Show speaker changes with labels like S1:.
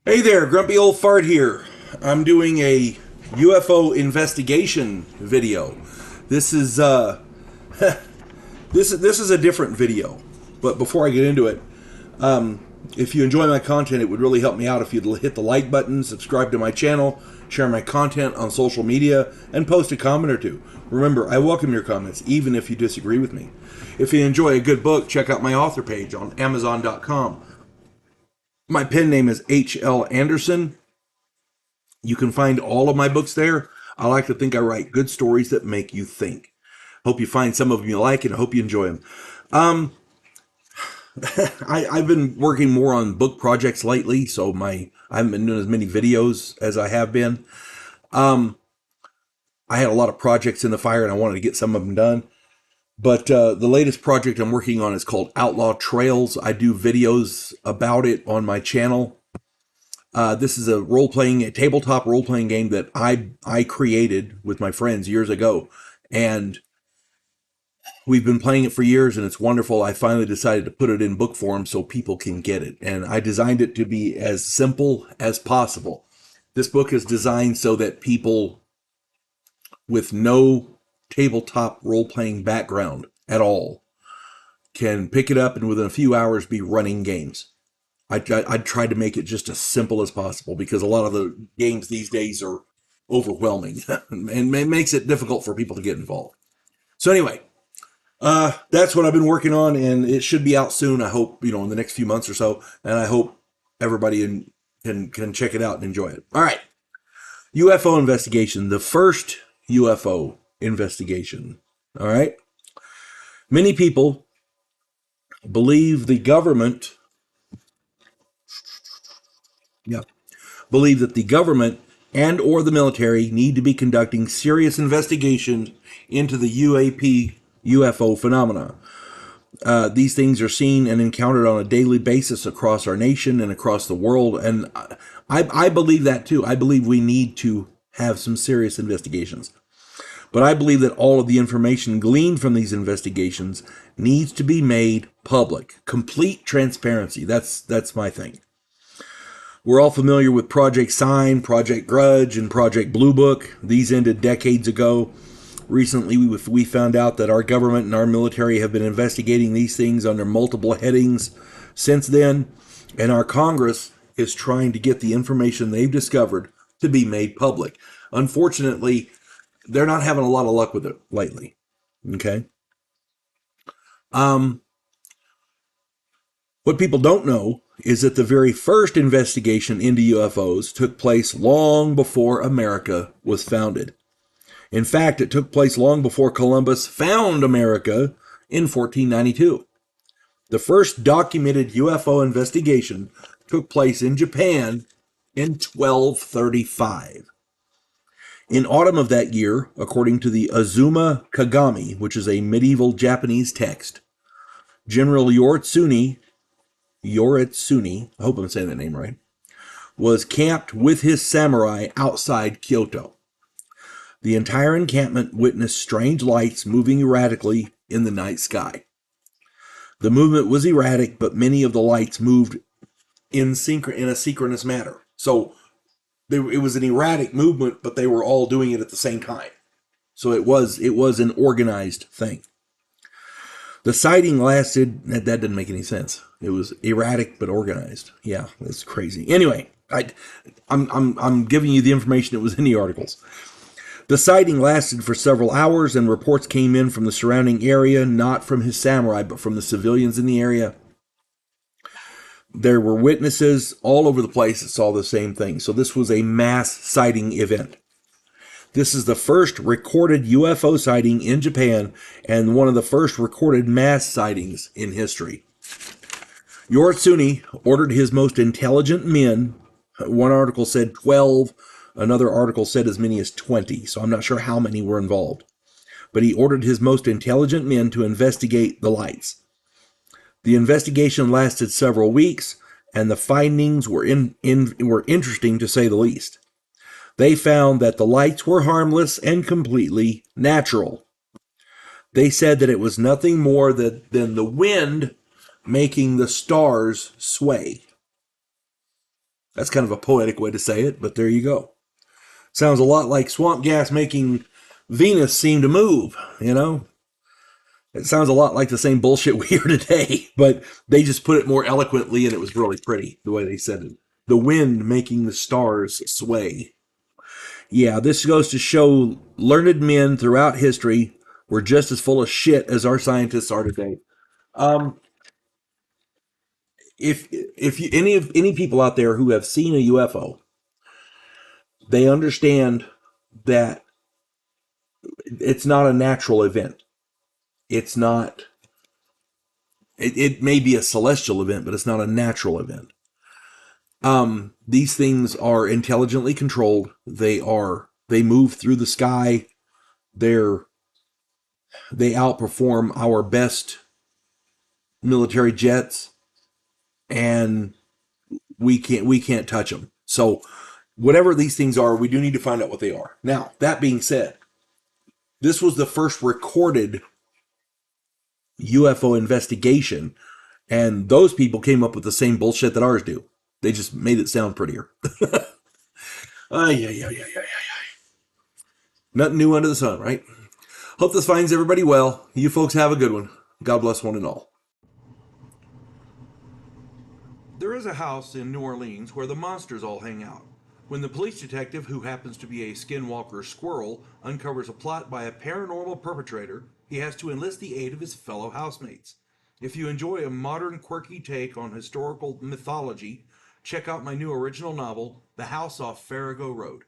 S1: Hey there, Grumpy Old Fart here. I'm doing a UFO investigation video. This is this is a different video. But before I get into it, if you enjoy my content, it would really help me out if you'd hit the like button, subscribe to my channel, share my content on social media, and post a comment or two. Remember, I welcome your comments, even if you disagree with me. If you enjoy a good book, check out my author page on Amazon.com. My pen name is H.L. Anderson. You can find all of my books there. I like to think I write good stories that make you think. Hope you find some of them you like, and I hope you enjoy them. Um, I've been working more on book projects lately, so I haven't been doing as many videos as I have been. I had a lot of projects in the fire, and I wanted to get some of them done. But the latest project I'm working on is called Outlaw Trails. I do videos about it on my channel. This is a tabletop role-playing game that I created with my friends years ago. And we've been playing it for years, and it's wonderful. I finally decided to put it in book form so people can get it. And I designed it to be as simple as possible. This book is designed so that people with no tabletop role-playing background at all can pick it up and within a few hours be running games. I tried to make it just as simple as possible because a lot of the games these days are overwhelming and it makes it difficult for people to get involved. So anyway, that's what I've been working on, and it should be out soon. I hope, in the next few months or so, and I hope everybody can check it out and enjoy it. All right, UFO investigation, the first UFO investigation. All right, many people believe the government. Yeah, believe that the government and or the military need to be conducting serious investigations into the UFO phenomena. These things are seen and encountered on a daily basis across our nation and across the world, and I believe that too. I believe we need to have some serious investigations. But I believe that all of the information gleaned from these investigations needs to be made public. Complete transparency. That's my thing. We're all familiar with Project Sign, Project Grudge, and Project Blue Book. These ended decades ago. Recently, we found out that our government and our military have been investigating these things under multiple headings since then, and our Congress is trying to get the information they've discovered to be made public. Unfortunately, they're not having a lot of luck with it lately. Okay? What people don't know is that the very first investigation into UFOs took place long before America was founded. In fact, it took place long before Columbus found America in 1492. The first documented UFO investigation took place in Japan in 1235. In autumn of that year, according to the Azuma Kagami, which is a medieval Japanese text, General Yoritsuni, I hope I'm saying that name right, was camped with his samurai outside Kyoto. The entire encampment witnessed strange lights moving erratically in the night sky. The movement was erratic, but many of the lights moved in a synchronous manner. So it was an erratic movement, but they were all doing it at the same time. So it was an organized thing. The sighting lasted. That didn't make any sense. It was erratic but organized. Yeah, that's crazy. Anyway, I'm giving you the information that was in the articles. The sighting lasted for several hours, and reports came in from the surrounding area, not from his samurai, but from the civilians in the area. There were witnesses all over the place that saw the same thing. So this was a mass sighting event. This is the first recorded UFO sighting in Japan and one of the first recorded mass sightings in history. Yoritsuni ordered his most intelligent men. One article said 12. Another article said as many as 20, so I'm not sure how many were involved. But he ordered his most intelligent men to investigate the lights. The investigation lasted several weeks, and the findings were interesting to say the least. They found that the lights were harmless and completely natural. They said that it was nothing more than the wind making the stars sway. That's kind of a poetic way to say it, but there you go. Sounds a lot like swamp gas making Venus seem to move, you know? It sounds a lot like the same bullshit we hear today, but they just put it more eloquently and it was really pretty the way they said it. The wind making the stars sway. Yeah, this goes to show learned men throughout history were just as full of shit as our scientists are today. Um, if you, any people out there who have seen a UFO, they understand that it's not a natural event. It's not. It may be a celestial event, but it's not a natural event. These things are intelligently controlled. They move through the sky. They're they outperform our best military jets, and we can't touch them. So whatever these things are, we do need to find out what they are. Now, that being said, this was the first recorded UFO investigation, and those people came up with the same bullshit that ours do. They just made it sound prettier. Yeah. Nothing new under the sun, right? Hope this finds everybody well. You folks have a good one. God bless one and all. There is a house in New Orleans where the monsters all hang out. When the police detective, who happens to be a skinwalker squirrel, uncovers a plot by a paranormal perpetrator, he has to enlist the aid of his fellow housemates. If you enjoy a modern, quirky take on historical mythology, check out my new original novel, The House Off Farago Road.